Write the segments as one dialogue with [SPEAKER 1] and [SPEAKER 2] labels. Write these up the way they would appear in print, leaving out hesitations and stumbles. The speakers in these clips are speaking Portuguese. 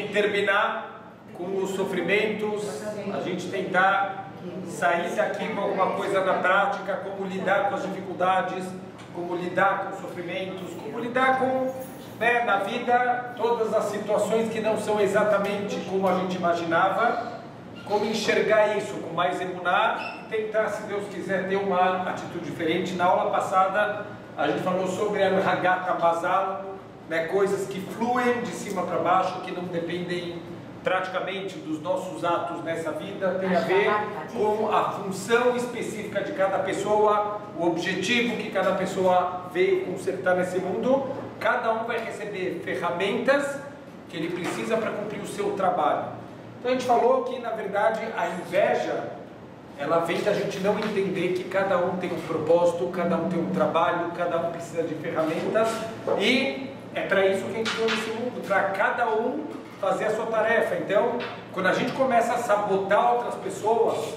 [SPEAKER 1] terminar com os sofrimentos, a gente tentar sair daqui com alguma coisa na prática, como lidar com as dificuldades, como lidar com os sofrimentos, como lidar com, na vida, todas as situações que não são exatamente como a gente imaginava, como enxergar isso com mais emuná e tentar, se Deus quiser, ter uma atitude diferente. Na aula passada, a gente falou sobre a Hagata Mazal, coisas que fluem de cima para baixo, que não dependem praticamente dos nossos atos nessa vida, tem a ver com a função específica de cada pessoa, o objetivo que cada pessoa veio consertar nesse mundo. Cada um vai receber ferramentas que ele precisa para cumprir o seu trabalho. Então a gente falou que, na verdade, a inveja, ela vem da gente não entender que cada um tem um propósito, cada um tem um trabalho, cada um precisa de ferramentas, e é para isso que a gente veio nesse mundo, para cada um fazer a sua tarefa. Então, quando a gente começa a sabotar outras pessoas,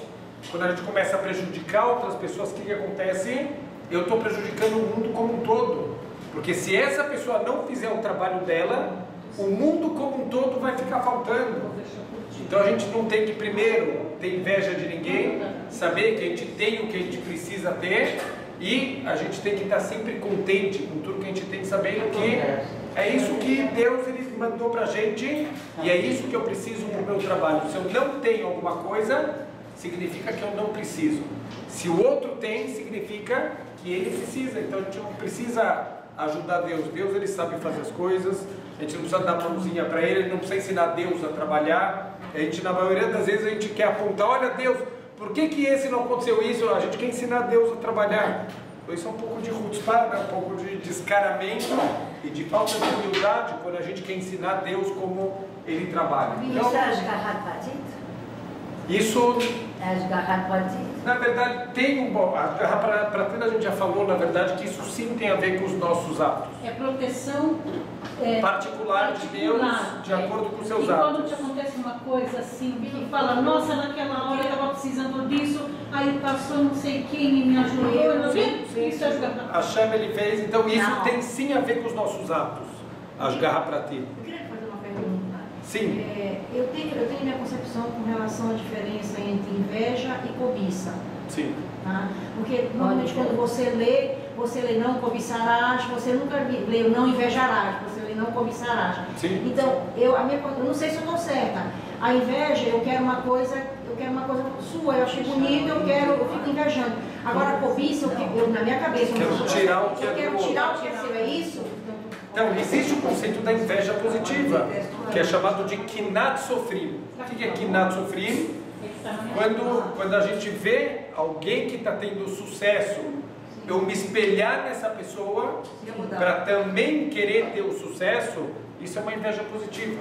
[SPEAKER 1] quando a gente começa a prejudicar outras pessoas, o que acontece? Eu estou prejudicando o mundo como um todo. Porque se essa pessoa não fizer o trabalho dela, o mundo como um todo vai ficar faltando. Então a gente não tem que primeiro ter inveja de ninguém, saber que a gente tem o que a gente precisa ter, e a gente tem que estar sempre contente com tudo que a gente tem, sabendo que é isso que Deus ele mandou pra gente, e é isso que eu preciso para o meu trabalho. Se eu não tenho alguma coisa, significa que eu não preciso. Se o outro tem, significa que ele precisa. Então a gente não precisa ajudar Deus. Deus ele sabe fazer as coisas, a gente não precisa dar mãozinha para ele, não precisa ensinar Deus a trabalhar. A gente, na maioria das vezes, a gente quer apontar, olha Deus, por que esse não aconteceu isso? A gente quer ensinar Deus a trabalhar. Então isso é um pouco de chutzpah, um pouco de descaramento e de falta de humildade quando a gente quer ensinar Deus como ele trabalha. Então, isso, na verdade, tem um bom. Para ter, a gente já falou, na verdade, que isso sim tem a ver com os nossos atos.
[SPEAKER 2] É proteção
[SPEAKER 1] particular de Deus, de acordo com os seus atos.
[SPEAKER 2] E quando te acontece uma coisa assim, que fala, nossa, naquela hora eu estava precisando disso, aí passou não sei quem e me ajudou,
[SPEAKER 1] sim.
[SPEAKER 2] Isso é
[SPEAKER 1] Hashem ele fez, então isso tem sim a ver com os nossos atos. Asgarra para ti.
[SPEAKER 3] Eu queria fazer uma pergunta.
[SPEAKER 1] Sim.
[SPEAKER 3] Eu tenho minha concepção com relação à diferença entre inveja e cobiça.
[SPEAKER 1] Sim.
[SPEAKER 3] Tá? Porque normalmente quando você lê não cobiçarás, você nunca leu não invejarás, você lê não cobiçarás.
[SPEAKER 1] Sim.
[SPEAKER 3] Então, eu não sei se eu estou certa. A inveja, eu quero uma coisa sua, eu achei bonito, eu fico invejando. Agora a cobiça, eu na minha cabeça,
[SPEAKER 1] eu quero tirar o que
[SPEAKER 3] é seu, é isso?
[SPEAKER 1] Então, existe o conceito da inveja positiva, que é chamado de Kinat Sofrim. O que é Kinat Sofrim? Quando a gente vê alguém que está tendo sucesso, eu me espelhar nessa pessoa para também querer ter o sucesso, isso é uma inveja positiva.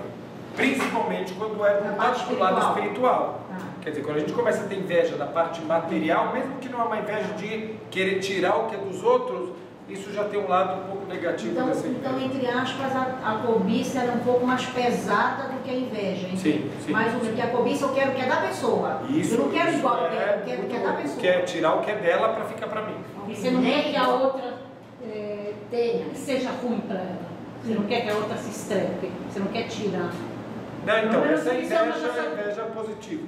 [SPEAKER 1] Principalmente quando é voltado para o lado espiritual. Quer dizer, quando a gente começa a ter inveja da parte material, mesmo que não é uma inveja de querer tirar o que é dos outros, isso já tem um lado um pouco negativo dessa inveja.
[SPEAKER 3] Então, entre aspas, a cobiça era um pouco mais pesada do que a inveja.
[SPEAKER 1] Sim.
[SPEAKER 3] Mais ou menos, porque a cobiça eu quero o que é da pessoa.
[SPEAKER 1] Isso,
[SPEAKER 3] eu não quero igual, eu quero o que é da
[SPEAKER 1] pessoa.
[SPEAKER 3] pessoa.
[SPEAKER 1] Quer tirar o que é dela para ficar para mim.
[SPEAKER 2] E você não quer que a outra seja ruim para ela. Você não quer que a outra se estrepe. Você não quer tirar.
[SPEAKER 1] Não, então, essa é inveja positiva.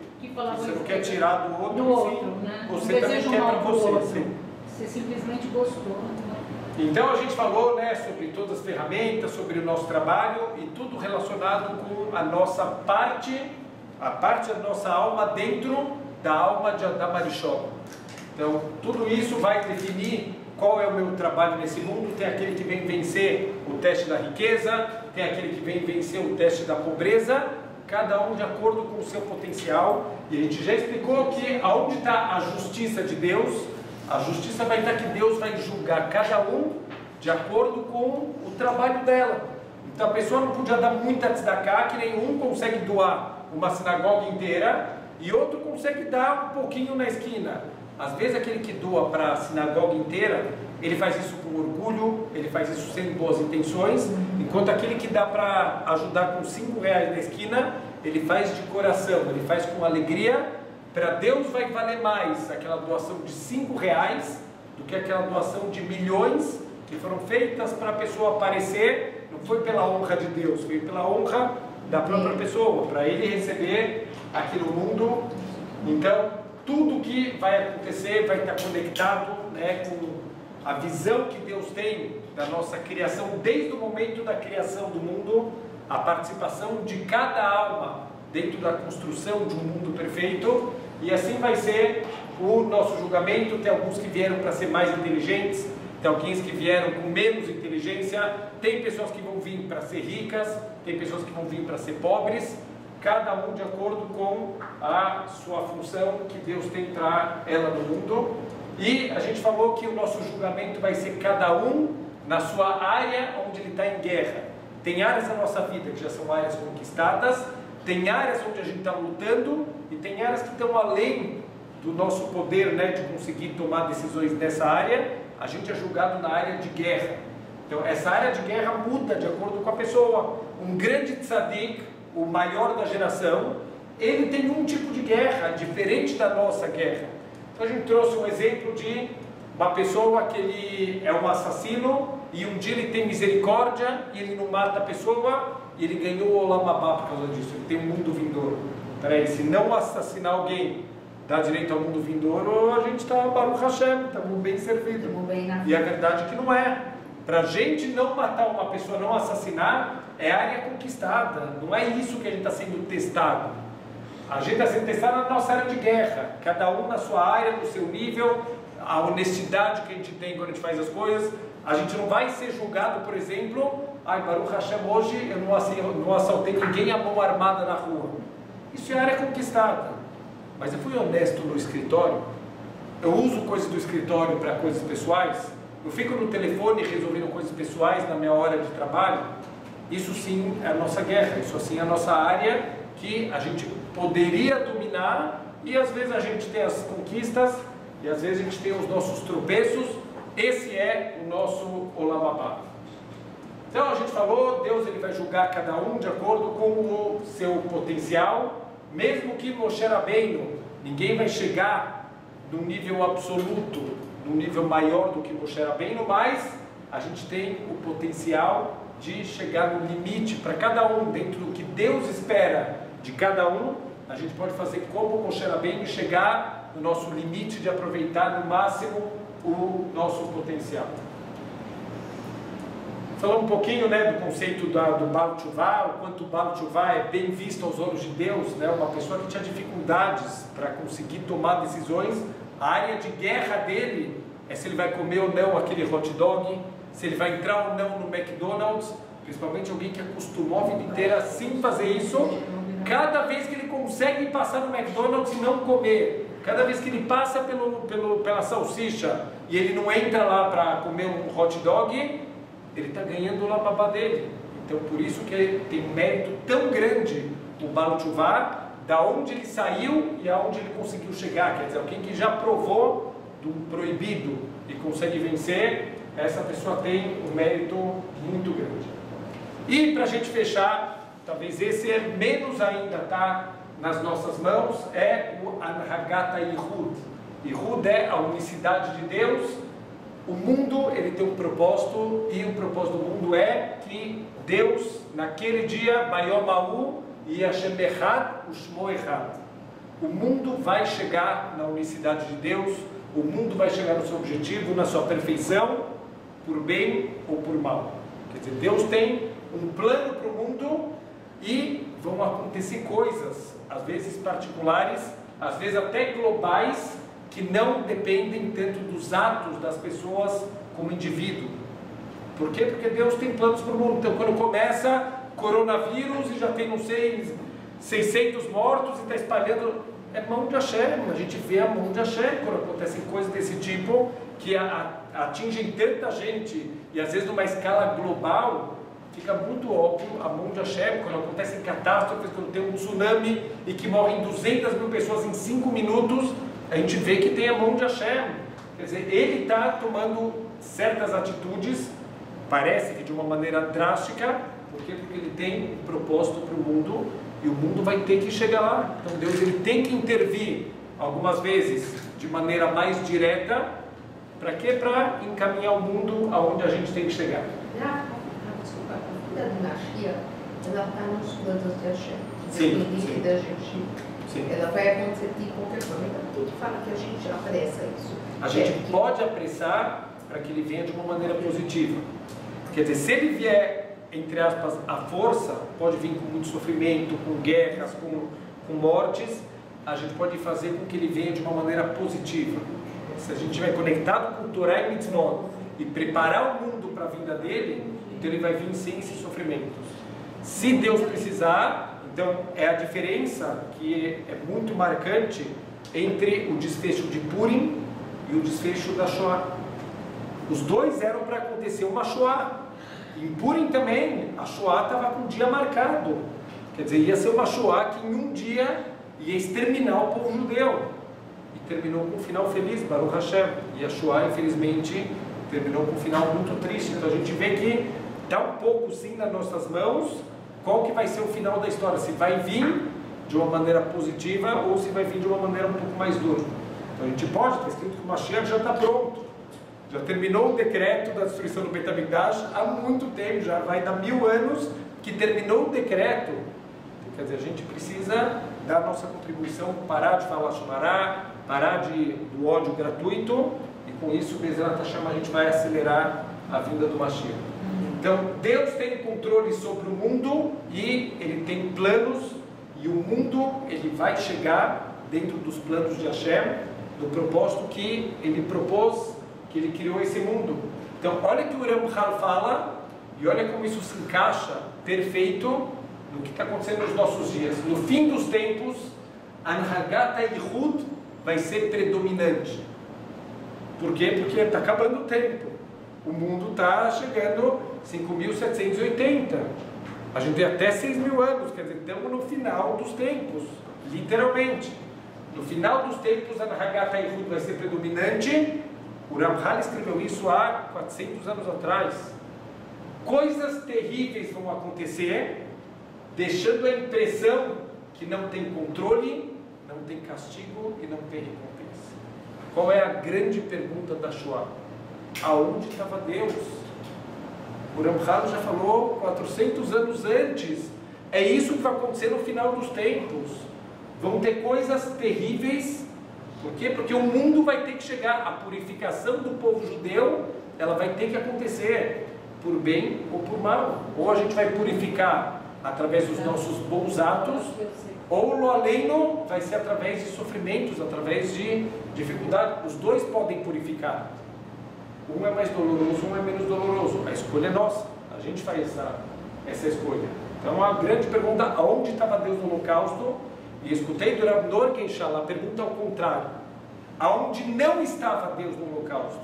[SPEAKER 1] Você não quer tirar do outro,
[SPEAKER 2] né?
[SPEAKER 1] Você também quer para você. Sim.
[SPEAKER 2] Você simplesmente gostou.
[SPEAKER 1] Então a gente falou sobre todas as ferramentas, sobre o nosso trabalho e tudo relacionado com a nossa parte, a parte da nossa alma dentro da alma de Adam Arishon. Então tudo isso vai definir qual é o meu trabalho nesse mundo. Tem aquele que vem vencer o teste da riqueza, tem aquele que vem vencer o teste da pobreza, cada um de acordo com o seu potencial. E a gente já explicou que aonde está a justiça de Deus, a justiça vai estar que Deus vai julgar cada um de acordo com o trabalho dela. Então a pessoa não podia dar muita tzedakah, que nenhum consegue doar uma sinagoga inteira e outro consegue dar um pouquinho na esquina. Às vezes aquele que doa para a sinagoga inteira, ele faz isso com orgulho, ele faz isso sem boas intenções, enquanto aquele que dá para ajudar com 5 reais na esquina, ele faz de coração, ele faz com alegria. Para Deus vai valer mais aquela doação de 5 reais do que aquela doação de milhões que foram feitas para a pessoa aparecer. Não foi pela honra de Deus, foi pela honra da própria pessoa, para ele receber aqui no mundo. Então, tudo que vai acontecer vai estar conectado, né, com a visão que Deus tem da nossa criação, desde o momento da criação do mundo, a participação de cada alma dentro da construção de um mundo perfeito, e assim vai ser o nosso julgamento. Tem alguns que vieram para ser mais inteligentes, tem alguns que vieram com menos inteligência, tem pessoas que vão vir para ser ricas, tem pessoas que vão vir para ser pobres, cada um de acordo com a sua função que Deus tem para ela no mundo. E a gente falou que o nosso julgamento vai ser cada um na sua área onde ele está em guerra. Tem áreas da nossa vida que já são áreas conquistadas, tem áreas onde a gente está lutando, e tem áreas que estão além do nosso poder, né, de conseguir tomar decisões nessa área. A gente é julgado na área de guerra. Então essa área de guerra muda de acordo com a pessoa. Um grande tzadik, o maior da geração, ele tem um tipo de guerra diferente da nossa guerra. Então a gente trouxe um exemplo de uma pessoa que ele é um assassino, e um dia ele tem misericórdia e ele não mata a pessoa, e ele ganhou o Olam Haba por causa disso. Ele tem um mundo vindouro. Peraí, se não assassinar alguém dá direito ao mundo vindouro, a gente está Baruch Hashem, estamos bem servidos. E a verdade é que não é. Para a gente não matar uma pessoa, não assassinar, é área conquistada. Não é isso que a gente está sendo testado. A gente está sendo testado na nossa área de guerra, cada um na sua área, no seu nível, a honestidade que a gente tem quando a gente faz as coisas. A gente não vai ser julgado, por exemplo, Baruch Hashem, hoje eu não assaltei ninguém a mão armada na rua. Isso é área conquistada. Mas eu fui honesto no escritório, eu uso coisas do escritório para coisas pessoais, eu fico no telefone resolvendo coisas pessoais na minha hora de trabalho. Isso sim é a nossa guerra, isso sim é a nossa área que a gente poderia dominar, e às vezes a gente tem as conquistas, e às vezes a gente tem os nossos tropeços. Esse é o nosso Olam Haba. Então a gente falou, Deus ele vai julgar cada um de acordo com o seu potencial. Mesmo que Moshe Rabbeinu, ninguém vai chegar num nível absoluto, num nível maior do que Moshe Rabbeinu, mas a gente tem o potencial de chegar no limite para cada um, dentro do que Deus espera de cada um. A gente pode fazer como Moshe Rabbeinu, chegar no nosso limite de aproveitar no máximo o nosso potencial. Falando um pouquinho, né, do conceito do Baal Teshuvah, o quanto o Baal Teshuvah é bem visto aos olhos de Deus, né, uma pessoa que tinha dificuldades para conseguir tomar decisões. A área de guerra dele é se ele vai comer ou não aquele hot dog, se ele vai entrar ou não no McDonald's, principalmente alguém que acostumou a vida inteira assim fazer isso. Cada vez que ele consegue passar no McDonald's e não comer, cada vez que ele passa pela salsicha e ele não entra lá para comer um hot dog, ele está ganhando o Olam Haba dele. Então por isso que tem um mérito tão grande o Baal Teshuvah, da onde ele saiu e aonde ele conseguiu chegar. Quer dizer, alguém que já provou do proibido e consegue vencer, essa pessoa tem um mérito muito grande. E para a gente fechar, talvez esse é menos ainda, tá nas nossas mãos, é o Anhagat HaYichud. Yihud é a unicidade de Deus. O mundo ele tem um propósito, e o propósito do mundo é que Deus, naquele dia, Bayom Ha'u e Hashem Echad, Ushmo Echad. O mundo vai chegar na unicidade de Deus, o mundo vai chegar no seu objetivo, na sua perfeição, por bem ou por mal. Quer dizer, Deus tem um plano para o mundo, e vão acontecer coisas, às vezes particulares, às vezes até globais, que não dependem tanto dos atos das pessoas como indivíduo. Por quê? Porque Deus tem planos para o mundo. Então quando começa coronavírus e já tem, não sei, 600 mortos e está espalhando, é mão de Hashem. A gente vê a mão de Hashem quando acontecem coisas desse tipo, que atingem tanta gente, e às vezes numa escala global, fica muito óbvio a mão de Hashem. Quando acontecem catástrofes, quando tem um tsunami e que morrem 200 mil pessoas em 5 minutos, a gente vê que tem a mão de Hashem. Quer dizer, ele está tomando certas atitudes, parece que de uma maneira drástica. Por quê? Porque ele tem um propósito para o mundo, e o mundo vai ter que chegar lá. Então Deus ele tem que intervir algumas vezes de maneira mais direta. Para quê? Para encaminhar o mundo aonde a gente tem que chegar.
[SPEAKER 3] Desculpa, a filha do Nashia,
[SPEAKER 4] ela está nos planos de Hashem.
[SPEAKER 1] Sim,
[SPEAKER 4] E
[SPEAKER 1] sim.
[SPEAKER 4] da gente,
[SPEAKER 1] Sim.
[SPEAKER 4] ela vai acontecer de qualquer forma. Então, por que fala que a gente apressa isso?
[SPEAKER 1] A gente pode apressar para que ele venha de uma maneira positiva. Quer dizer, se ele vier, entre aspas, à força, pode vir com muito sofrimento, com guerras, com mortes, a gente pode fazer com que ele venha de uma maneira positiva. Se a gente estiver conectado com o Torá e Mitzvot e preparar o mundo para a vinda dele, então ele vai vir sem esses sofrimentos. Se Deus precisar, então é a diferença que é muito marcante entre o desfecho de Purim e o desfecho da Shoah. Os dois eram para acontecer uma Shoah. Em Purim também, a Shoah estava com um dia marcado. Quer dizer, ia ser uma Shoah que em um dia ia exterminar o povo judeu. E terminou com um final feliz, Baruch Hashem. E a Shoah, infelizmente, terminou com um final muito triste. Então a gente vê que está um pouco sim nas nossas mãos qual que vai ser o final da história. Se vai vir de uma maneira positiva ou se vai vir de uma maneira um pouco mais dura. Então a gente pode, está escrito que o Mashiach já está pronto. Já terminou o decreto da destruição do Beit HaMikdash há muito tempo, já vai dar 1000 anos que terminou o decreto. Quer dizer, a gente precisa dar a nossa contribuição, parar de falar Shonará, parar do ódio gratuito, e com isso, Bezerra Hashem, a gente vai acelerar a vinda do Mashiach. Então, Deus tem controle sobre o mundo e Ele tem planos, e o mundo ele vai chegar dentro dos planos de Hashem, do propósito que Ele propôs, que Ele criou esse mundo. Então, olha que o Ramchal fala, e olha como isso se encaixa perfeito no que está acontecendo nos nossos dias. No fim dos tempos, Anhagat HaYichud vai ser predominante. Por quê? Porque está acabando o tempo. O mundo está chegando 5.780. A gente tem até 6.000 anos, quer dizer, estamos no final dos tempos, literalmente. No final dos tempos, Anhagat HaYichud vai ser predominante. O Ramchal escreveu isso há 400 anos atrás. Coisas terríveis vão acontecer, deixando a impressão que não tem controle, não tem castigo e não tem recompensa. Qual é a grande pergunta da Shoah? Aonde estava Deus? O Ramchal já falou 400 anos antes. É isso que vai acontecer no final dos tempos. Vão ter coisas terríveis. Por quê? Porque o mundo vai ter que chegar. A purificação do povo judeu, ela vai ter que acontecer, por bem ou por mal. Ou a gente vai purificar através dos nossos bons atos, ou o aleino vai ser através de sofrimentos, através de dificuldade. Os dois podem purificar. Um é mais doloroso, um é menos doloroso. A escolha é nossa. A gente faz essa escolha. Então a grande pergunta, aonde estava Deus no holocausto? E escutei do Rav Norkenshal a pergunta ao contrário. Aonde não estava Deus no holocausto?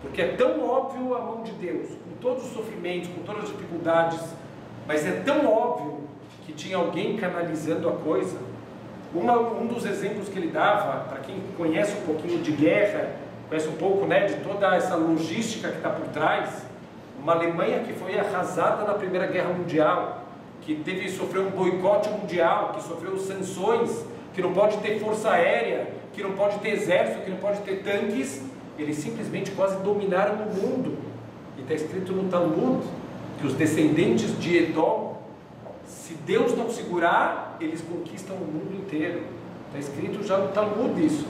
[SPEAKER 1] Porque é tão óbvio a mão de Deus, com todos os sofrimentos, com todas as dificuldades, mas é tão óbvio que tinha alguém canalizando a coisa. Um dos exemplos que ele dava, para quem conhece um pouquinho de guerra, conhece um pouco, né, de toda essa logística que está por trás, uma Alemanha que foi arrasada na Primeira Guerra Mundial, que sofreu um boicote mundial, que sofreu sanções, que não pode ter força aérea, que não pode ter exército, que não pode ter tanques, eles simplesmente quase dominaram o mundo. E está escrito no Talmud que os descendentes de Edom, se Deus não segurar, eles conquistam o mundo inteiro. Está escrito já no Talmud isso.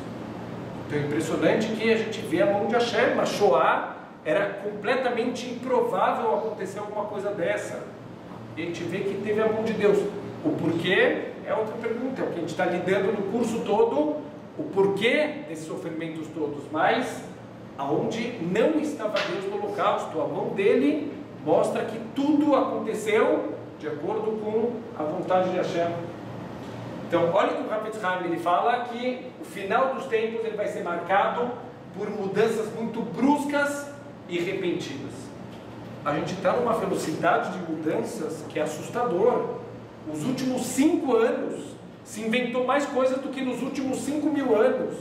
[SPEAKER 1] Então é impressionante que a gente vê a mão de Hashem. A Shoah era completamente improvável acontecer alguma coisa dessa. E a gente vê que teve a mão de Deus. O porquê é outra pergunta, é o que a gente está lidando no curso todo, o porquê desses sofrimentos todos, mas aonde não estava Deus no holocausto, a mão dele mostra que tudo aconteceu de acordo com a vontade de Hashem. Então, olha que o Hafetz Haim ele fala que o final dos tempos ele vai ser marcado por mudanças muito bruscas e repentinas. A gente está numa velocidade de mudanças que é assustador. Os últimos 5 anos se inventou mais coisas do que nos últimos 5.000 anos.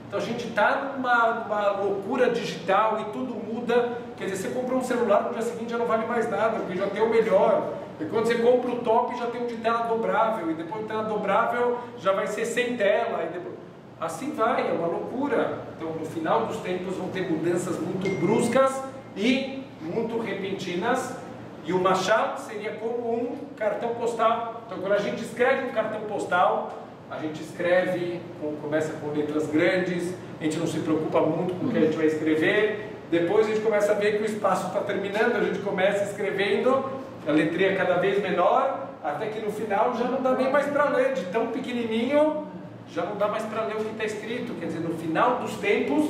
[SPEAKER 1] Então a gente está numa loucura digital e tudo muda. Quer dizer, você comprou um celular, no dia seguinte já não vale mais nada, porque já tem o melhor. E quando você compra o top, já tem um de tela dobrável, e depois de tela dobrável já vai ser sem tela. E depois... Assim vai, é uma loucura. Então no final dos tempos vão ter mudanças muito bruscas e muito repentinas, E o mashal seria como um cartão postal. Então, quando a gente escreve um cartão postal, a gente escreve, começa com letras grandes, a gente não se preocupa muito com o que a gente vai escrever. Depois a gente começa a ver que o espaço está terminando, a gente começa escrevendo, a letrinha cada vez menor, até que no final já não dá nem mais para ler, de tão pequenininho, já não dá mais para ler o que está escrito. Quer dizer, no final dos tempos,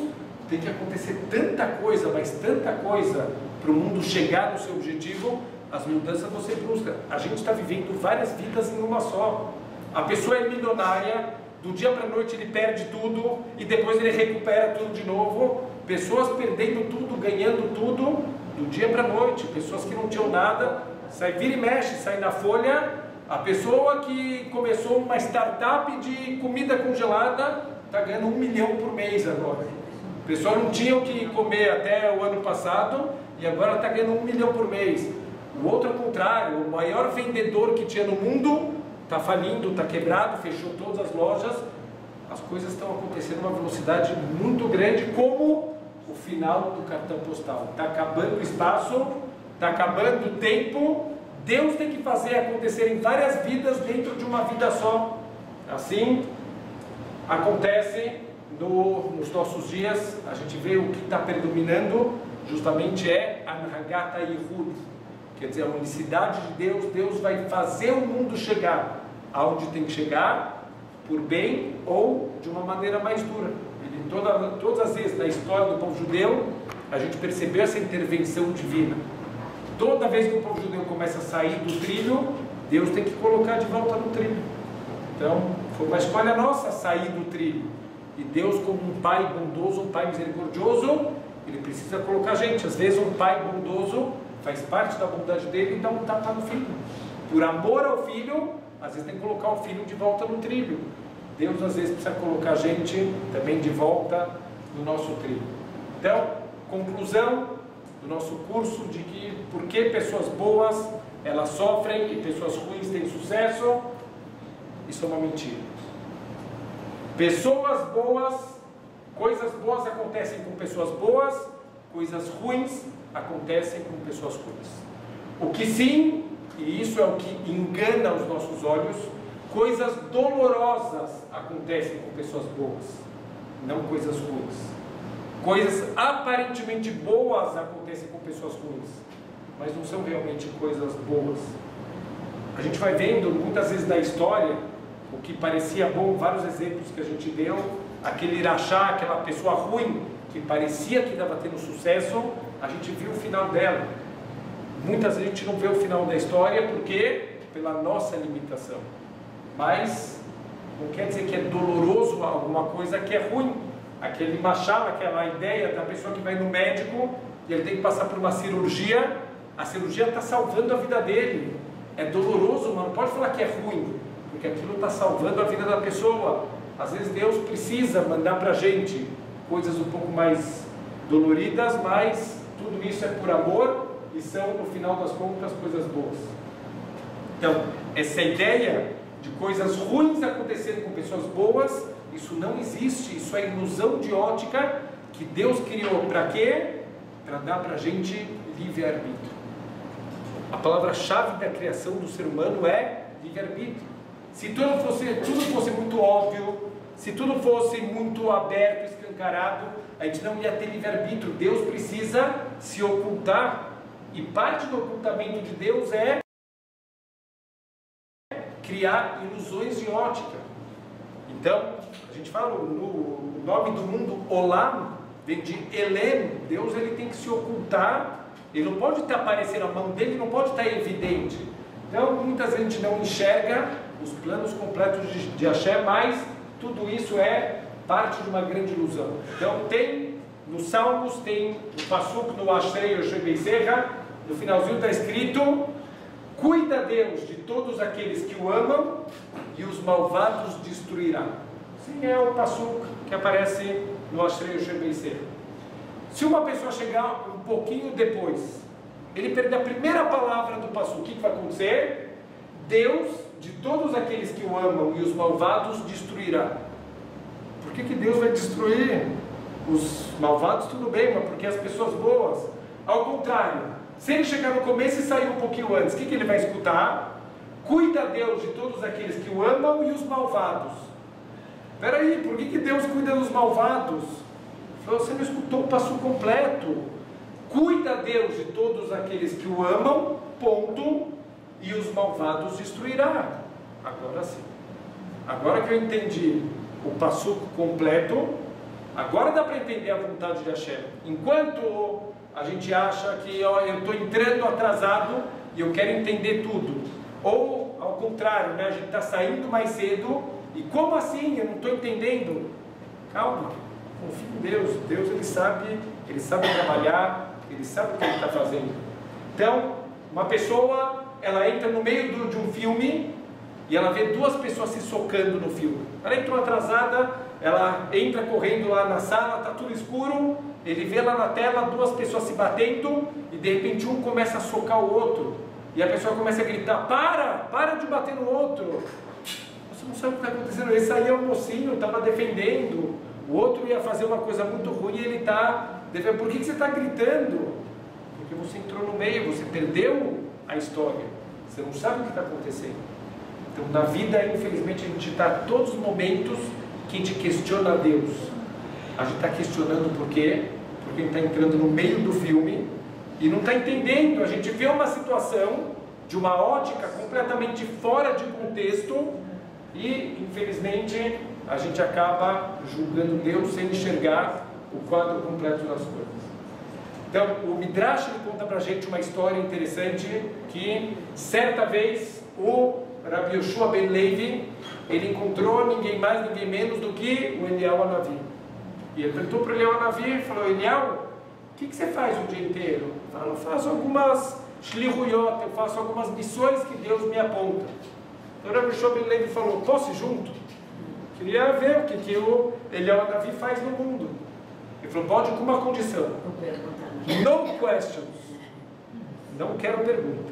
[SPEAKER 1] tem que acontecer tanta coisa, mas tanta coisa, para o mundo chegar no seu objetivo, as mudanças vão ser bruscas. A gente está vivendo várias vidas em uma só. A pessoa é milionária, do dia para a noite ele perde tudo, e depois ele recupera tudo de novo. Pessoas perdendo tudo, ganhando tudo, do dia para a noite. Pessoas que não tinham nada, vira e mexe, sai na folha. A pessoa que começou uma startup de comida congelada, está ganhando 1 milhão por mês agora. A pessoa não tinha o que comer até o ano passado, e agora está ganhando 1 milhão por mês. O outro ao contrário, o maior vendedor que tinha no mundo, está falindo, está quebrado, fechou todas as lojas. As coisas estão acontecendo a uma velocidade muito grande, como o final do cartão postal. Está acabando o espaço, está acabando o tempo. Deus tem que fazer acontecer em várias vidas dentro de uma vida só. Assim acontece nos nossos dias. A gente vê o que está predominando justamente é a Anhagat HaYichud, quer dizer, a unicidade de Deus. Deus vai fazer o mundo chegar aonde tem que chegar, por bem ou de uma maneira mais dura. Todas as vezes na história do povo judeu, a gente percebeu essa intervenção divina. Toda vez que o povo judeu começa a sair do trilho, Deus tem que colocar de volta no trilho. Então, foi uma escolha nossa sair do trilho. E Deus, como um pai bondoso, um pai misericordioso, ele precisa colocar a gente. Às vezes um pai bondoso faz parte da bondade dele e dá um tapa no filho. Por amor ao filho, às vezes tem que colocar o filho de volta no trilho. Deus às vezes precisa colocar a gente também de volta no nosso trilho. Então, conclusão do nosso curso de que por que pessoas boas elas sofrem e pessoas ruins têm sucesso, isso é uma mentira. Pessoas boas, coisas boas acontecem com pessoas boas, coisas ruins acontecem com pessoas ruins. O que sim, e isso é o que engana os nossos olhos, coisas dolorosas acontecem com pessoas boas, não coisas ruins. Coisas aparentemente boas acontecem com pessoas ruins, mas não são realmente coisas boas. A gente vai vendo muitas vezes na história o que parecia bom, vários exemplos que a gente deu, aquele irachá, aquela pessoa ruim que parecia que estava tendo sucesso, a gente viu o final dela. Muitas vezes a gente não vê o final da história porque pela nossa limitação. Mas não quer dizer que é doloroso alguma coisa que é ruim. Aquele machado, aquela ideia da pessoa que vai no médico e ele tem que passar por uma cirurgia, a cirurgia está salvando a vida dele. É doloroso, mas não pode falar que é ruim, porque aquilo está salvando a vida da pessoa. Às vezes Deus precisa mandar para a gente coisas um pouco mais doloridas, mas tudo isso é por amor e são, no final das contas, coisas boas. Então, essa ideia de coisas ruins acontecendo com pessoas boas, isso não existe, isso é ilusão de ótica que Deus criou para quê? Para dar para a gente livre-arbítrio. A palavra-chave da criação do ser humano é livre-arbítrio. Se tudo fosse muito óbvio, se tudo fosse muito aberto, escancarado, a gente não ia ter livre-arbítrio. Deus precisa se ocultar, e parte do ocultamento de Deus é criar ilusões de ótica. Então, a gente fala no nome do mundo, Olam, vem de Elem. Deus ele tem que se ocultar, ele não pode estar aparecendo, a mão dele não pode estar evidente. Então, muitas vezes a gente não enxerga os planos completos de Hashem, mas tudo isso é parte de uma grande ilusão. Então, tem nos Salmos, tem no Pasuk, no Ashrei Yoshe Beiserra, no finalzinho está escrito: cuida Deus de todos aqueles que o amam e os malvados destruirá. Sim, é o Pasuk que aparece no Ashrei Yoshe Beiserra. Se uma pessoa chegar um pouquinho depois, ele perder a primeira palavra do Pasuk, o que vai acontecer? Deus, de todos aqueles que o amam e os malvados, destruirá. Por que Deus vai destruir os malvados? Tudo bem, mas porque as pessoas boas? Ao contrário, Se ele chegar no começo e sair um pouquinho antes, o que ele vai escutar? Cuida Deus de todos aqueles que o amam e os malvados. Peraí, por que Deus cuida dos malvados? Você não escutou o passo completo. Cuida Deus de todos aqueles que o amam, ponto, e os malvados destruirá. Agora sim. Agora que eu entendi o passo completo, agora dá para entender a vontade de Hashem. Enquanto a gente acha que eu estou entrando atrasado e eu quero entender tudo, ou ao contrário, né, a gente está saindo mais cedo e como assim? Eu não estou entendendo. Calma, confia em Deus. Deus ele sabe trabalhar, ele sabe o que ele está fazendo. Então, uma pessoa, ela entra no meio de um filme e ela vê duas pessoas se socando no filme. Ela entrou atrasada, ela entra correndo lá na sala, está tudo escuro, ele vê lá na tela duas pessoas se batendo e de repente um começa a socar o outro e a pessoa começa a gritar: para de bater no outro. Você não sabe o que está acontecendo. Esse aí é o mocinho, estava defendendo, o outro ia fazer uma coisa muito ruim e ele está defendendo. Por que você está gritando? Porque você entrou no meio, você perdeu a história, você não sabe o que está acontecendo. Então na vida, infelizmente, a gente está todos os momentos que a gente questiona a Deus. A gente está questionando por quê? Porque a gente está entrando no meio do filme e não está entendendo. A gente vê uma situação de uma ótica completamente fora de contexto e, infelizmente, a gente acaba julgando Deus sem enxergar o quadro completo das coisas. Então, o Midrash conta para a gente uma história interessante que, certa vez, o Rabbi Yoshua ben Levi, ele encontrou ninguém mais, ninguém menos do que o Eliyahu Hanavi. E ele perguntou para o Eliyahu Hanavi e falou: Eliyahu, o que você faz o dia inteiro? Ele falou: eu faço algumas shlihuyot, eu faço algumas missões que Deus me aponta. Então o Rabbi Yoshua ben Levi falou: posso ir junto? Queria ver o que o Eliyahu Hanavi faz no mundo. Ele falou: pode, com uma condição. No questions. Não quero pergunta.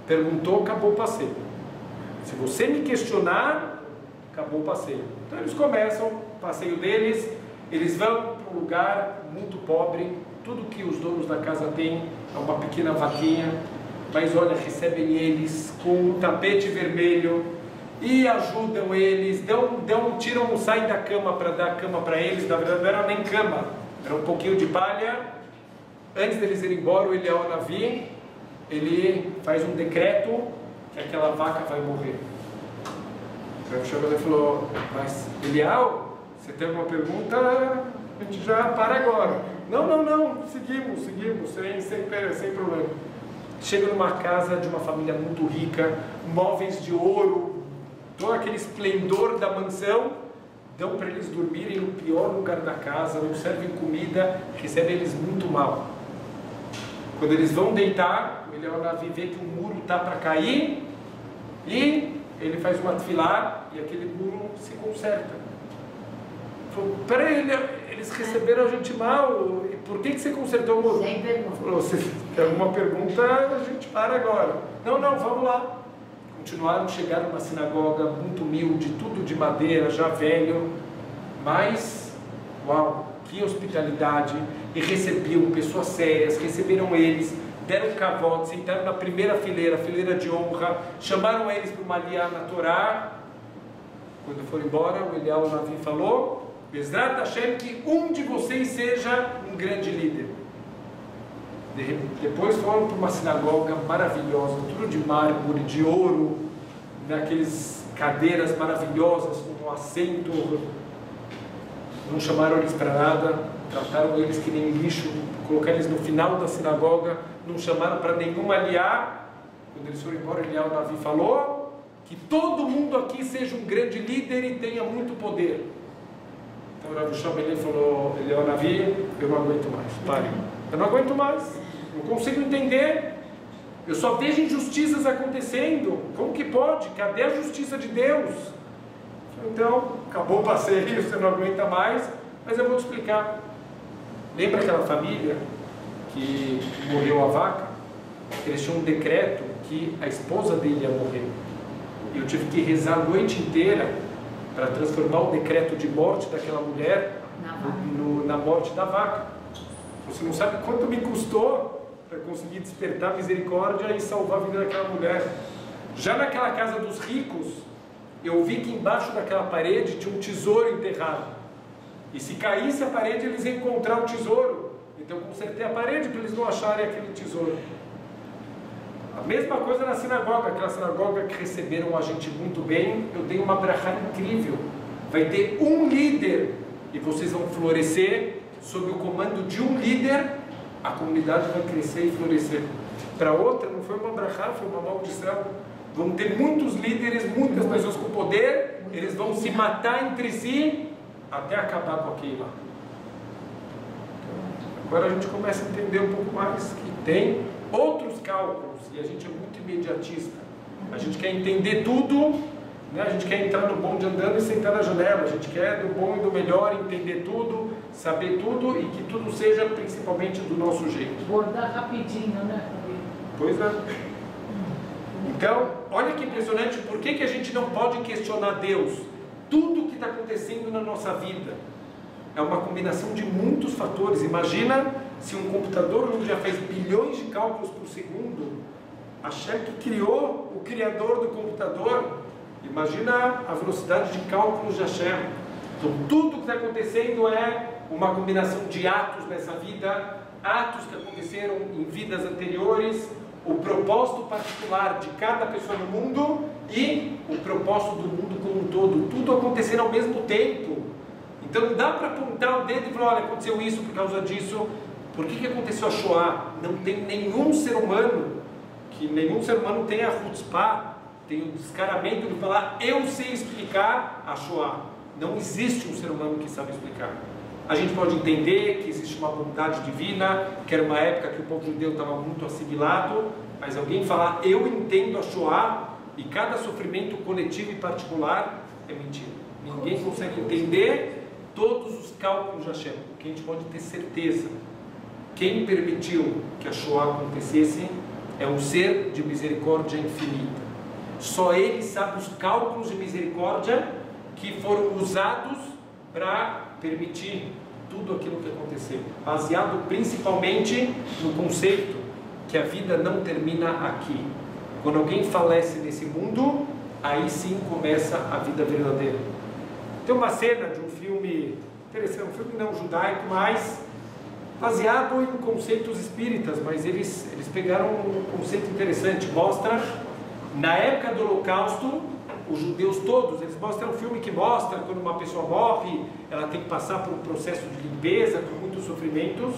[SPEAKER 1] Perguntou, acabou o passeio. Se você me questionar, acabou o passeio. Então eles começam o passeio deles, eles vão para um lugar muito pobre, tudo que os donos da casa têm é uma pequena vaquinha, mas olha, recebem eles com um tapete vermelho e ajudam eles, tiram, saem da cama para dar cama para eles. Na verdade não era nem cama, era um pouquinho de palha. Antes deles irem embora, o Eliyahu Hanavi, ele faz um decreto que aquela vaca vai morrer. O Rav Shlomo falou: mas Eliyahu, você tem alguma pergunta? A gente já para agora. Não, seguimos, sem problema. Chega numa casa de uma família muito rica, móveis de ouro, todo aquele esplendor da mansão. Dão para eles dormirem no pior lugar da casa, não servem comida, recebem eles muito mal. Quando eles vão deitar, o Eliyahu Hanavi vê que o muro está para cair e ele faz uma tefilá e aquele muro se conserta. Falou: peraí, eles receberam a gente mal, e por que você consertou o muro?
[SPEAKER 3] Sem pergunta.
[SPEAKER 1] Falou: se tem alguma pergunta, a gente para agora. Não, vamos lá. Continuaram, chegaram numa sinagoga muito humilde, tudo de madeira, já velho, mas, uau, que hospitalidade! E recebiam pessoas sérias, receberam eles, deram kavod, sentaram na primeira fileira, fileira de honra, chamaram eles para uma aliyá na Torá. Quando foram embora, o Eliyahu Hanavi falou: Bezrat Hashem, que um de vocês seja um grande líder. Depois foram para uma sinagoga maravilhosa, tudo de mármore, de ouro, naqueles cadeiras maravilhosas, com um assento. Não chamaram eles para nada, trataram eles que nem lixo, colocaram eles no final da sinagoga, não chamaram para nenhuma aliyá. Quando eles foram embora, Eliyahu Hanavi falou que todo mundo aqui seja um grande líder e tenha muito poder. Então o Rav Shlomo ben Levi falou: Eliyahu Hanavi, eu não aguento mais, pare. Eu não aguento mais, não consigo entender, eu só vejo injustiças acontecendo, como que pode? Cadê a justiça de Deus? Então, acabou o passeio, você não aguenta mais, mas eu vou te explicar. Lembra aquela família que morreu a vaca? Eles tinham um decreto que a esposa dele ia morrer, e eu tive que rezar a noite inteira para transformar o decreto de morte daquela mulher na morte da vaca. Você não sabe quanto me custou para conseguir despertar misericórdia e salvar a vida daquela mulher. Já naquela casa dos ricos, eu vi que embaixo daquela parede tinha um tesouro enterrado. E se caísse a parede, eles iam encontrar o tesouro. Então eu consertei a parede para eles não acharem aquele tesouro. A mesma coisa na sinagoga, aquela sinagoga que receberam a gente muito bem. Eu tenho uma brachá incrível. Vai ter um líder e vocês vão florescer. Sob o comando de um líder, a comunidade vai crescer e florescer. Para outra, não foi uma brachá, foi uma maldição. Vão ter muitos líderes, muitas pessoas com poder, eles vão se matar entre si até acabar com aquilo lá. Agora a gente começa a entender um pouco mais que tem outros cálculos e a gente é muito imediatista. A gente quer entender tudo, né? A gente quer entrar no bonde andando e sentar na janela. A gente quer do bom e do melhor, entender tudo, saber tudo e que tudo seja principalmente do nosso jeito.
[SPEAKER 2] Bordar rapidinho, né?
[SPEAKER 1] Pois é. Então, olha que impressionante, por que a gente não pode questionar Deus? Tudo que está acontecendo na nossa vida é uma combinação de muitos fatores. Imagina se um computador já faz bilhões de cálculos por segundo, Hashem que criou o criador do computador, imagina a velocidade de cálculos de Hashem. Então tudo que está acontecendo é uma combinação de atos nessa vida, atos que aconteceram em vidas anteriores, o propósito particular de cada pessoa no mundo e o propósito do mundo como um todo, tudo acontecendo ao mesmo tempo. Então não dá para apontar o dedo e falar, olha, aconteceu isso por causa disso. Por que aconteceu a Shoah? Não tem nenhum ser humano tem a chutzpah, tem o descaramento de falar, eu sei explicar a Shoah. Não existe um ser humano que sabe explicar. A gente pode entender que existe uma bondade divina, que era uma época que o povo judeu estava muito assimilado, mas alguém falar, eu entendo a Shoah, e cada sofrimento coletivo e particular é mentira. Ninguém consegue entender todos os cálculos de Hashem. O que a gente pode ter certeza, quem permitiu que a Shoah acontecesse é um ser de misericórdia infinita. Só ele sabe os cálculos de misericórdia que foram usados para permitir tudo aquilo que aconteceu, baseado principalmente no conceito que a vida não termina aqui. Quando alguém falece nesse mundo, aí sim começa a vida verdadeira. Tem uma cena de um filme interessante, um filme não judaico, mas baseado em conceitos espíritas, mas eles pegaram um conceito interessante. Mostra, na época do Holocausto, os judeus todos, eles mostram um filme que mostra quando uma pessoa morre, ela tem que passar por um processo de limpeza, por muitos sofrimentos,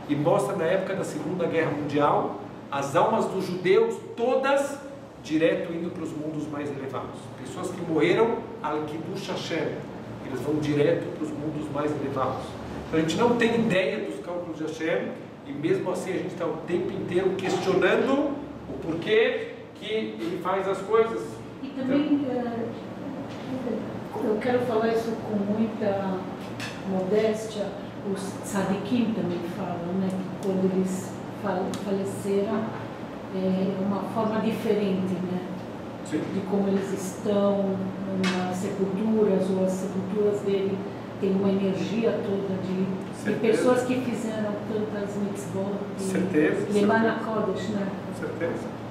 [SPEAKER 1] e mostra na época da Segunda Guerra Mundial, as almas dos judeus todas direto indo para os mundos mais elevados. Pessoas que morreram al-Kiddush Hashem, eles vão direto para os mundos mais elevados. Então a gente não tem ideia dos cálculos de Hashem, e mesmo assim a gente está o tempo inteiro questionando o porquê que ele faz as coisas.
[SPEAKER 2] E também, eu quero falar isso com muita modéstia, os tzadikim também falam, né, que quando eles faleceram, é uma forma diferente, né, de como eles estão nas sepulturas, ou as sepulturas dele tem uma energia toda de pessoas que fizeram tantas mitzvot, Lemana Kodesh, né?
[SPEAKER 1] Com certeza.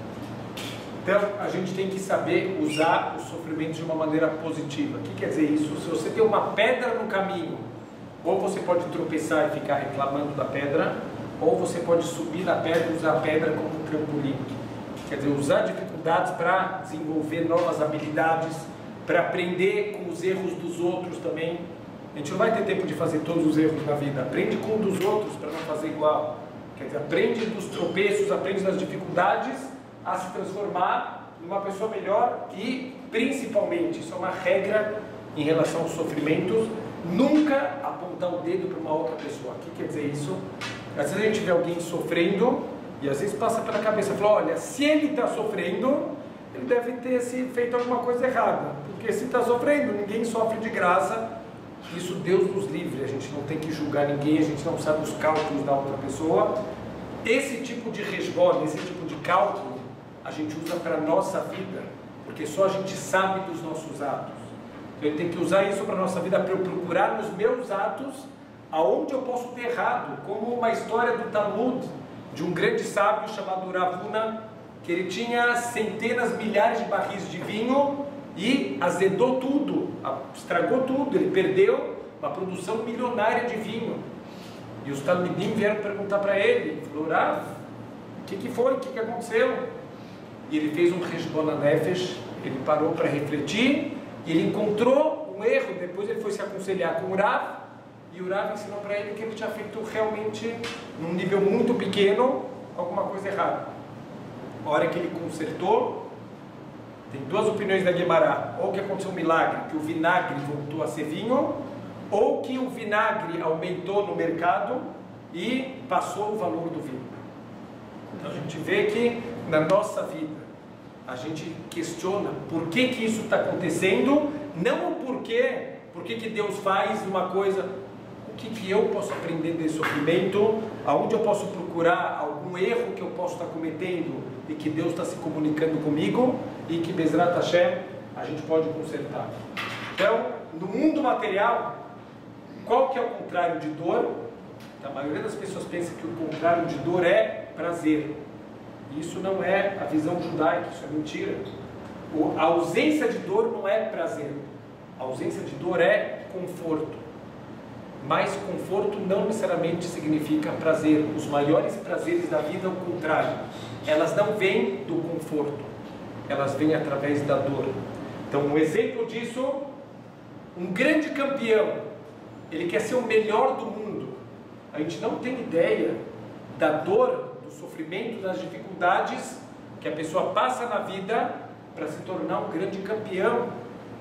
[SPEAKER 1] Então, a gente tem que saber usar os sofrimentos de uma maneira positiva. O que quer dizer isso? Se você tem uma pedra no caminho, ou você pode tropeçar e ficar reclamando da pedra, ou você pode subir na pedra e usar a pedra como um trampolim. Quer dizer, usar dificuldades para desenvolver novas habilidades, para aprender com os erros dos outros também. A gente não vai ter tempo de fazer todos os erros na vida. Aprende com um dos outros para não fazer igual. Quer dizer, aprende dos tropeços, aprende das dificuldades, a se transformar numa pessoa melhor e, principalmente, isso é uma regra em relação aos sofrimentos, nunca apontar o dedo para uma outra pessoa. O que quer dizer isso? Às vezes a gente vê alguém sofrendo e às vezes passa pela cabeça, fala, olha, se ele está sofrendo, ele deve ter feito alguma coisa errada, porque se está sofrendo, ninguém sofre de graça. Isso Deus nos livre, a gente não tem que julgar ninguém, a gente não sabe os cálculos da outra pessoa. Esse tipo de resbola, esse tipo de cálculo, a gente usa para a nossa vida, porque só a gente sabe dos nossos atos. Então eu tenho que usar isso para a nossa vida, para eu procurar nos meus atos aonde eu posso ter errado, como uma história do Talmud, de um grande sábio chamado Rav Huna, que ele tinha centenas, milhares de barris de vinho e azedou tudo, estragou tudo, ele perdeu uma produção milionária de vinho. E os talmidim vieram perguntar para ele, falou, Rav, o que foi? O que aconteceu? E ele fez um Heshbon HaNefesh, ele parou para refletir, e ele encontrou um erro, depois ele foi se aconselhar com o Rav, e o Rav ensinou para ele que ele tinha feito realmente, num nível muito pequeno, alguma coisa errada. A hora que ele consertou, tem duas opiniões da Guemará, ou que aconteceu um milagre, que o vinagre voltou a ser vinho, ou que o vinagre aumentou no mercado e passou o valor do vinho. Então a gente vê que na nossa vida a gente questiona por que isso está acontecendo, não o porquê, por que Deus faz uma coisa, o que eu posso aprender desse sofrimento, aonde eu posso procurar algum erro que eu posso estar cometendo e que Deus está se comunicando comigo e que Bezrat Hashem a gente pode consertar. Então, no mundo material, qual que é o contrário de dor? A maioria das pessoas pensa que o contrário de dor é prazer. Isso não é a visão judaica, isso é mentira. A ausência de dor não é prazer. A ausência de dor é conforto. Mas conforto não necessariamente significa prazer. Os maiores prazeres da vida é o contrário. Elas não vêm do conforto. Elas vêm através da dor. Então, um exemplo disso, um grande campeão, ele quer ser o melhor do mundo. A gente não tem ideia da dor, do sofrimento, das dificuldades que a pessoa passa na vida para se tornar um grande campeão.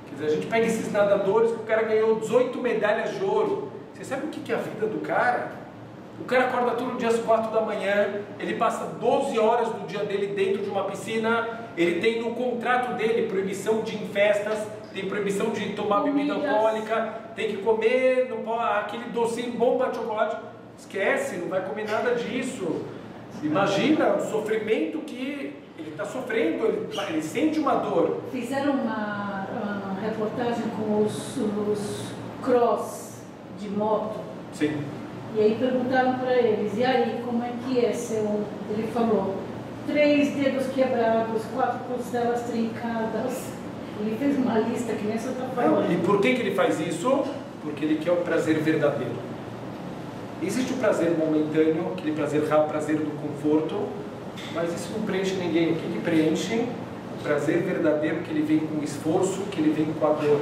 [SPEAKER 1] Quer dizer, a gente pega esses nadadores que o cara ganhou 18 medalhas de ouro. Você sabe o que é a vida do cara? O cara acorda todo dia às 4 da manhã, ele passa 12 horas do dia dele dentro de uma piscina, ele tem no contrato dele proibição de ir em festas, tem proibição de tomar bebida alcoólica, tem que comer não pode, aquele docinho bomba de chocolate. Esquece, não vai comer nada disso. Imagina o sofrimento que ele está sofrendo, ele sente uma dor.
[SPEAKER 2] Fizeram uma reportagem com os cross de moto.
[SPEAKER 1] Sim.
[SPEAKER 2] E aí perguntaram para eles, e aí, como é que é seu... Ele falou, 3 dedos quebrados, 4 costelas trincadas. Ele fez uma lista que nem essa está falando.
[SPEAKER 1] E por que ele faz isso? Porque ele quer o prazer verdadeiro. Existe o prazer momentâneo, aquele prazer rápido, prazer do conforto, mas isso não preenche ninguém. O que preenche? O prazer verdadeiro, que ele vem com esforço, que ele vem com a dor.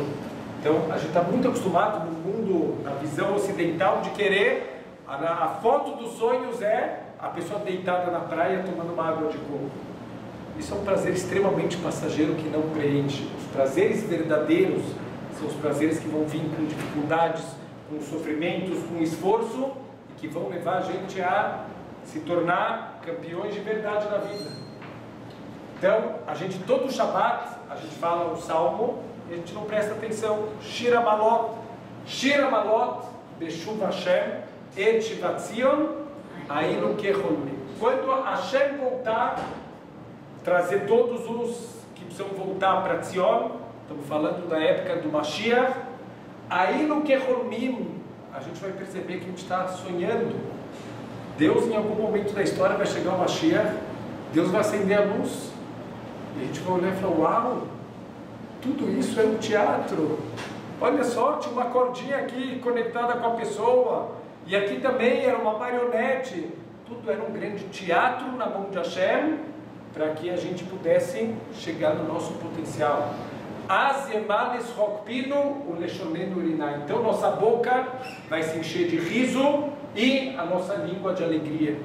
[SPEAKER 1] Então, a gente está muito acostumado no mundo, na visão ocidental, de querer... A foto dos sonhos é a pessoa deitada na praia tomando uma água de coco. Isso é um prazer extremamente passageiro que não preenche. Os prazeres verdadeiros são os prazeres que vão vir com dificuldades, com sofrimentos, com esforço e que vão levar a gente a se tornar campeões de verdade na vida. Então, a gente todo Shabbat, a gente fala um salmo e a gente não presta atenção. Shira Malot, Beshuv Hashem, Et Shivatzion, Ainu Kecholmi. Quando Hashem voltar, trazer todos os que precisam voltar para Tzion, estamos falando da época do Mashiach, Ainu Kecholmim, a gente vai perceber que a gente está sonhando. Deus, em algum momento da história, vai chegar o Mashiach, Deus vai acender a luz, e a gente vai olhar e falar, uau, tudo isso é um teatro. Olha só, tinha uma cordinha aqui conectada com a pessoa, e aqui também era uma marionete. Tudo era um grande teatro na mão de Hashem, para que a gente pudesse chegar no nosso potencial. Então nossa boca vai se encher de riso e a nossa língua de alegria.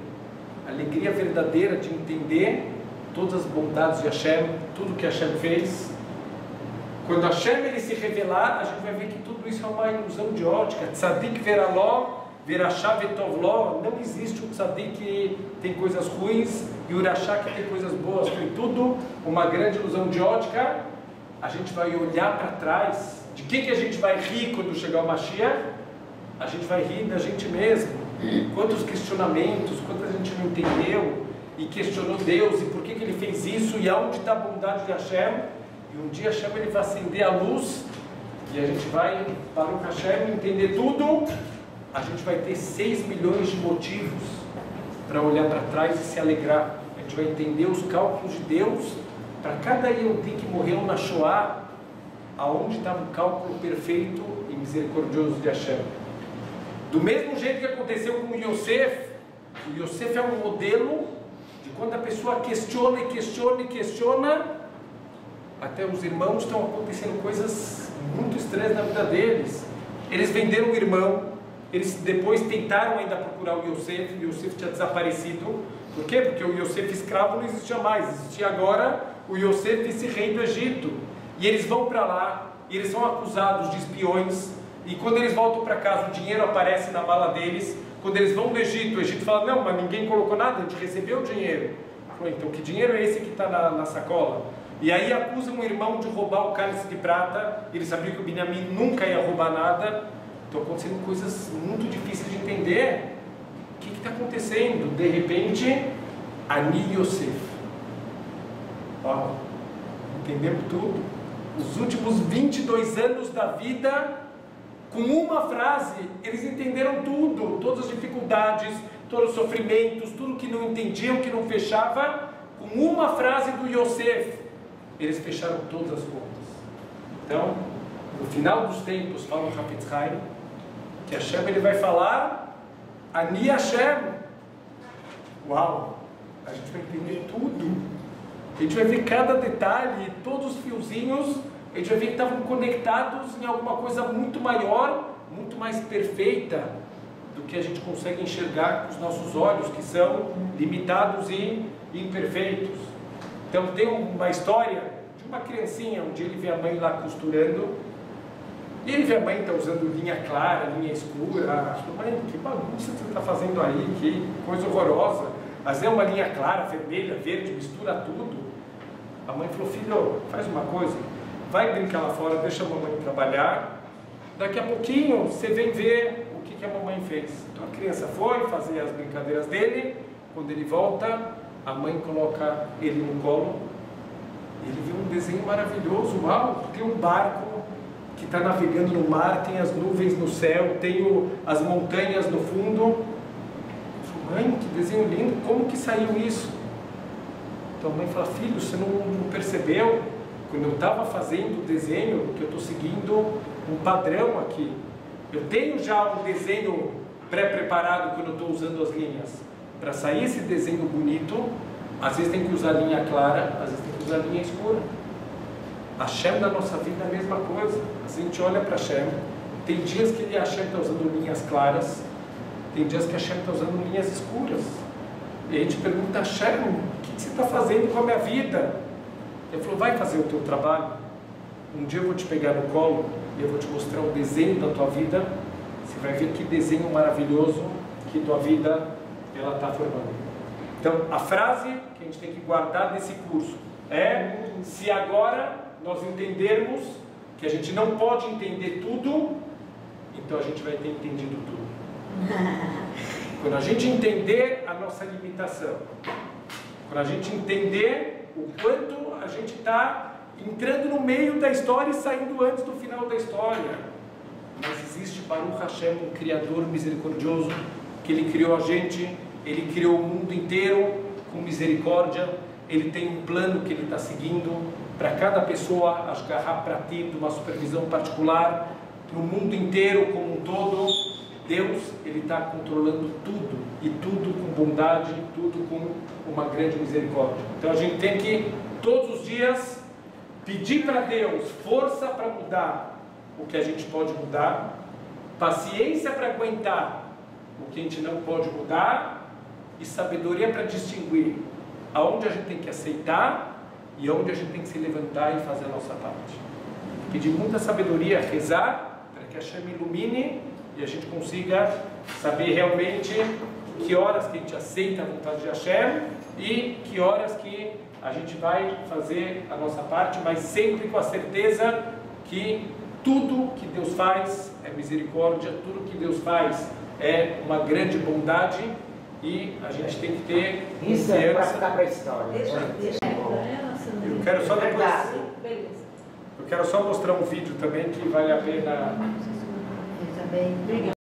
[SPEAKER 1] Alegria verdadeira de entender todas as bondades de Hashem, tudo que Hashem fez. Quando Hashem ele se revelar, a gente vai ver que tudo isso é uma ilusão de ótica. Tzadik veraló, verachá vetovló. Não existe um tzadik que tem coisas ruins e o urachá que tem coisas boas. Foi tudo uma grande ilusão de ótica. A gente vai olhar para trás. De que a gente vai rir quando chegar o Mashiach? A gente vai rir da gente mesmo. Quantos questionamentos, quantas a gente não entendeu e questionou Deus e por que ele fez isso e aonde está a bondade de Hashem. E um dia Hashem ele vai acender a luz e a gente vai para o Hashem entender tudo. A gente vai ter 6 milhões de motivos para olhar para trás e se alegrar. A gente vai entender os cálculos de Deus para cada Yehudi que morreu na Shoah, aonde estava o cálculo perfeito e misericordioso de Hashem. Do mesmo jeito que aconteceu com o Yosef é um modelo de quando a pessoa questiona e questiona e questiona, até os irmãos estão acontecendo coisas muito estranhas na vida deles. Eles venderam o irmão, eles depois tentaram ainda procurar o Yosef tinha desaparecido. Por quê? Porque o Yosef escravo não existia mais, existia agora o Yosef esse rei do Egito. E eles vão para lá, e eles são acusados de espiões, e quando eles voltam para casa, o dinheiro aparece na mala deles. Quando eles vão do Egito, o Egito fala, não, mas ninguém colocou nada, a gente recebeu o dinheiro. Falou, então que dinheiro é esse que está na sacola? E aí acusam o irmão de roubar o cálice de prata. Ele sabia que o Binyamin nunca ia roubar nada. Estão acontecendo coisas muito difíceis de entender. O que está acontecendo? De repente, Ani Yosef. Ó, entendemos tudo. Os últimos 22 anos da vida, com uma frase, eles entenderam tudo, todas as dificuldades, todos os sofrimentos, tudo que não entendiam, que não fechava, com uma frase do Yosef, eles fecharam todas as contas. Então, no final dos tempos, fala o Hafetz Haim, que Hashem ele vai falar, Ani Hashem. Uau! A gente vai entender tudo. A gente vai ver cada detalhe, todos os fiozinhos. A gente vai ver que estavam conectados em alguma coisa muito maior, muito mais perfeita do que a gente consegue enxergar com os nossos olhos, que são limitados e imperfeitos. Então tem uma história de uma criancinha, um dia ele vê a mãe lá costurando, e ele vê a mãe está usando linha clara, linha escura. Falou, mãe, que bagunça você está fazendo aí, que coisa horrorosa. Às vezes é uma linha clara, vermelha, verde, mistura tudo. A mãe falou, filho, faz uma coisa, vai brincar lá fora, deixa a mamãe trabalhar, daqui a pouquinho você vem ver o que a mamãe fez. Então a criança foi fazer as brincadeiras dele, quando ele volta, a mãe coloca ele no colo, ele vê um desenho maravilhoso. Uau, tem um barco que está navegando no mar, tem as nuvens no céu, tem as montanhas no fundo. Mãe, que desenho lindo, como que saiu isso? Então a mãe fala, filho, você não percebeu? Quando eu estava fazendo o desenho, que eu estou seguindo um padrão aqui. Eu tenho já um desenho pré-preparado quando eu estou usando as linhas. Para sair esse desenho bonito, às vezes tem que usar linha clara, às vezes tem que usar linha escura. A Hashem da nossa vida é a mesma coisa. A gente olha para Hashem, tem dias que a Hashem está usando linhas claras, tem dias que a Hashem está usando linhas escuras. E a gente pergunta, Hashem, o que você está fazendo com a minha vida? Ele falou, vai fazer o teu trabalho. Um dia eu vou te pegar no colo e eu vou te mostrar o desenho da tua vida. Você vai ver que desenho maravilhoso que tua vida ela está formando. Então, a frase que a gente tem que guardar desse curso é: se agora nós entendermos que a gente não pode entender tudo, então a gente vai ter entendido tudo. Quando a gente entender a nossa limitação, quando a gente entender o quanto a gente está entrando no meio da história e saindo antes do final da história, mas existe Baruch Hashem, um Criador misericordioso, que Ele criou a gente, Ele criou o mundo inteiro com misericórdia, Ele tem um plano que Ele está seguindo para cada pessoa, agarrar para ti, de uma supervisão particular, para o mundo inteiro como um todo. Deus, Ele está controlando tudo, e tudo com bondade, tudo com uma grande misericórdia. Então a gente tem que, todos os dias, pedir para Deus força para mudar o que a gente pode mudar, paciência para aguentar o que a gente não pode mudar, e sabedoria para distinguir aonde a gente tem que aceitar e aonde a gente tem que se levantar e fazer a nossa parte. Pedir muita sabedoria, rezar, para que a Hashem ilumine e a gente consiga saber realmente que horas que a gente aceita a vontade de Hashem e que horas que a gente vai fazer a nossa parte, mas sempre com a certeza que tudo que Deus faz é misericórdia, tudo que Deus faz é uma grande bondade, e a gente tem que ter
[SPEAKER 5] isso é para ficar para a história.
[SPEAKER 1] Eu quero só depois, eu quero só mostrar um vídeo também que vale a pena.
[SPEAKER 3] Também.